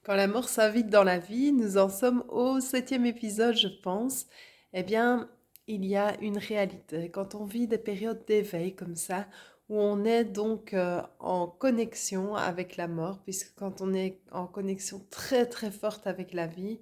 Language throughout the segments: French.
Quand la mort s'invite dans la vie, nous en sommes au septième épisode, je pense. Eh bien, il y a une réalité. Quand on vit des périodes d'éveil comme ça, où on est donc en connexion avec la mort, puisque quand on est en connexion très très forte avec la vie,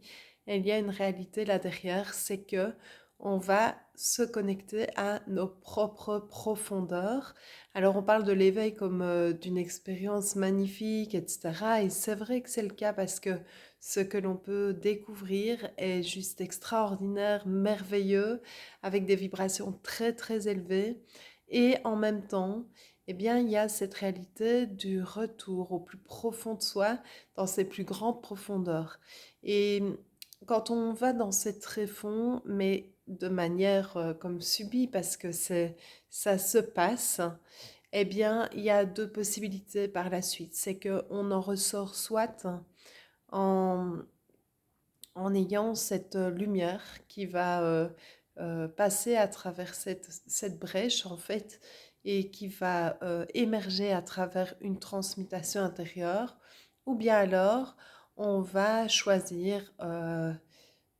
il y a une réalité là derrière, c'est que on va se connecter à nos propres profondeurs. Alors on parle de l'éveil comme d'une expérience magnifique, etc. Et c'est vrai que c'est le cas parce que ce que l'on peut découvrir est juste extraordinaire, merveilleux, avec des vibrations très très élevées. Et en même temps, eh bien, il y a cette réalité du retour au plus profond de soi, dans ses plus grandes profondeurs. Et quand on va dans ces tréfonds, mais de manière comme subie, parce que ça se passe, eh bien, il y a deux possibilités par la suite. C'est qu'on en ressort soit en, en ayant cette lumière qui va passer à travers cette brèche, en fait, et qui va émerger à travers une transmutation intérieure, ou bien alors on va choisir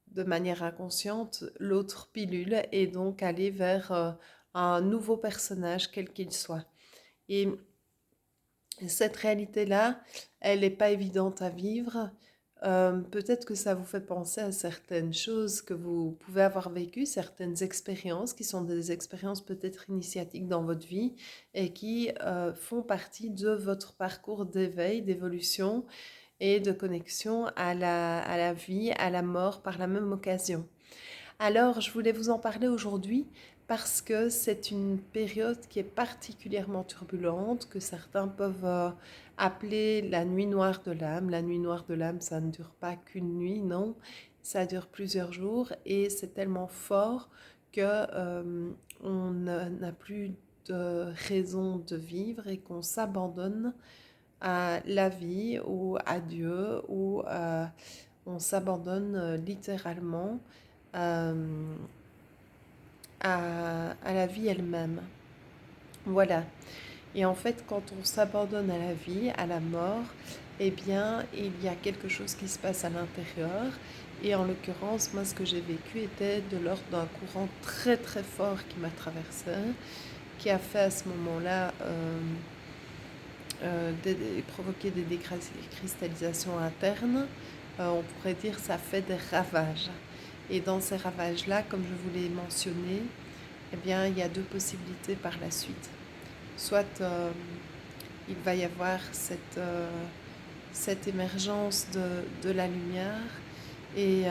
de manière inconsciente l'autre pilule et donc aller vers un nouveau personnage, quel qu'il soit. Et cette réalité-là, elle n'est pas évidente à vivre. Peut-être que ça vous fait penser à certaines choses que vous pouvez avoir vécues, certaines expériences qui sont des expériences peut-être initiatiques dans votre vie et qui font partie de votre parcours d'éveil, d'évolution et de connexion à la vie, à la mort par la même occasion. Alors, je voulais vous en parler aujourd'hui parce que c'est une période qui est particulièrement turbulente, que certains peuvent appeler la nuit noire de l'âme. La nuit noire de l'âme, ça ne dure pas qu'une nuit, non, ça dure plusieurs jours et c'est tellement fort que on n'a plus de raison de vivre et qu'on s'abandonne à la vie ou à Dieu ou on s'abandonne littéralement euh, à la vie elle-même. Voilà. Et en fait, quand on s'abandonne à la vie, à la mort, eh bien, il y a quelque chose qui se passe à l'intérieur. Et en l'occurrence, moi, ce que j'ai vécu était de l'ordre d'un courant très très fort qui m'a traversé, qui a fait à ce moment-là provoquer des décristallisations internes. On pourrait dire ça fait des ravages. Et dans ces ravages-là, comme je vous l'ai mentionné, eh bien, il y a deux possibilités par la suite. Soit il va y avoir cette émergence de la lumière et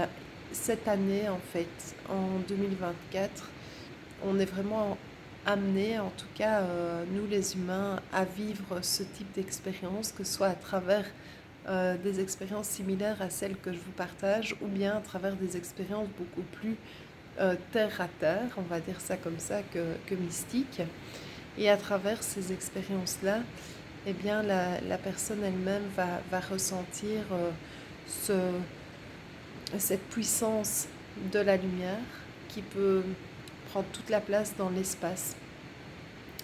cette année, en fait, en 2024, on est vraiment amené, en tout cas nous les humains, à vivre ce type d'expérience, que ce soit à travers des expériences similaires à celles que je vous partage, ou bien à travers des expériences beaucoup plus terre à terre, on va dire ça comme ça, que mystique. Et à travers ces expériences-là, eh bien, la personne elle-même va ressentir ce, cette puissance de la lumière qui peut prendre toute la place dans l'espace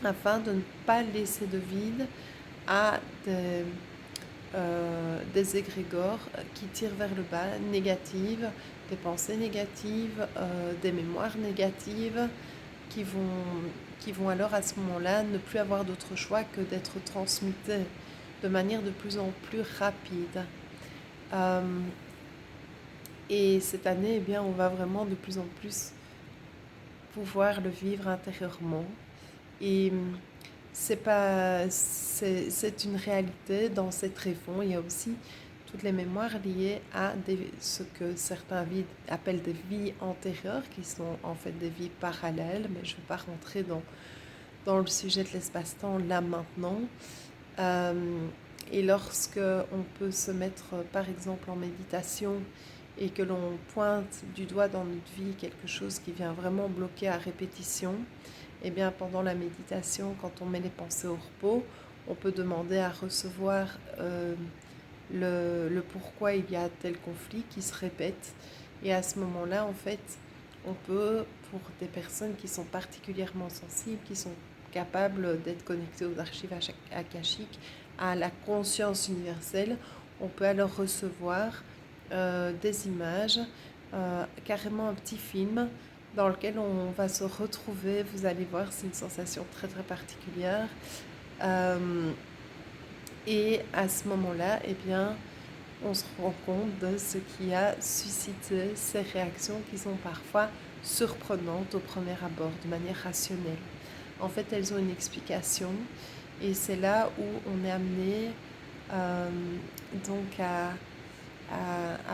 afin de ne pas laisser de vide à des égrégores qui tirent vers le bas, négatives, des pensées négatives, des mémoires négatives qui vont, qui vont alors à ce moment-là ne plus avoir d'autre choix que d'être transmutées de manière de plus en plus rapide. Euh, et cette année, eh bien, on va vraiment de plus en plus pouvoir le vivre intérieurement. Et c'est une réalité dans ces tréfonds. Il y a aussi toutes les mémoires liées à ce que certains appellent des vies antérieures, qui sont en fait des vies parallèles, mais je ne vais pas rentrer dans le sujet de l'espace-temps là maintenant. Euh, et lorsque on peut se mettre par exemple en méditation et que l'on pointe du doigt dans notre vie quelque chose qui vient vraiment bloquer à répétition, eh bien pendant la méditation, quand on met les pensées au repos, on peut demander à recevoir le pourquoi il y a tel conflit qui se répète. Et à ce moment-là, en fait, on peut, pour des personnes qui sont particulièrement sensibles, qui sont capables d'être connectées aux archives akashiques, à la conscience universelle, On peut alors recevoir des images, carrément un petit film dans lequel on va se retrouver. Vous allez voir, c'est une sensation très très particulière. Euh, et à ce moment-là, eh bien, on se rend compte de ce qui a suscité ces réactions qui sont parfois surprenantes au premier abord, de manière rationnelle. En fait, elles ont une explication et c'est là où on est amené euh, donc à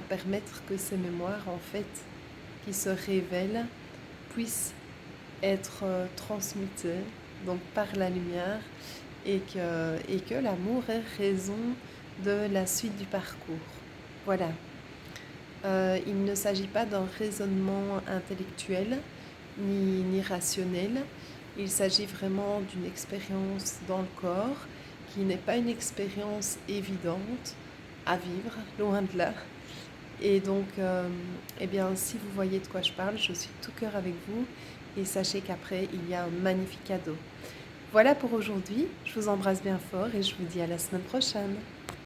permettre que ces mémoires, en fait, qui se révèlent, puissent être transmutées donc par la lumière et que l'amour est raison de la suite du parcours. Voilà. Il ne s'agit pas d'un raisonnement intellectuel ni rationnel. Il s'agit vraiment d'une expérience dans le corps qui n'est pas une expérience évidente à vivre, loin de là. Et donc, eh bien, si vous voyez de quoi je parle, je suis tout cœur avec vous et sachez qu'après, il y a un magnifique cadeau. Voilà pour aujourd'hui, je vous embrasse bien fort et je vous dis à la semaine prochaine.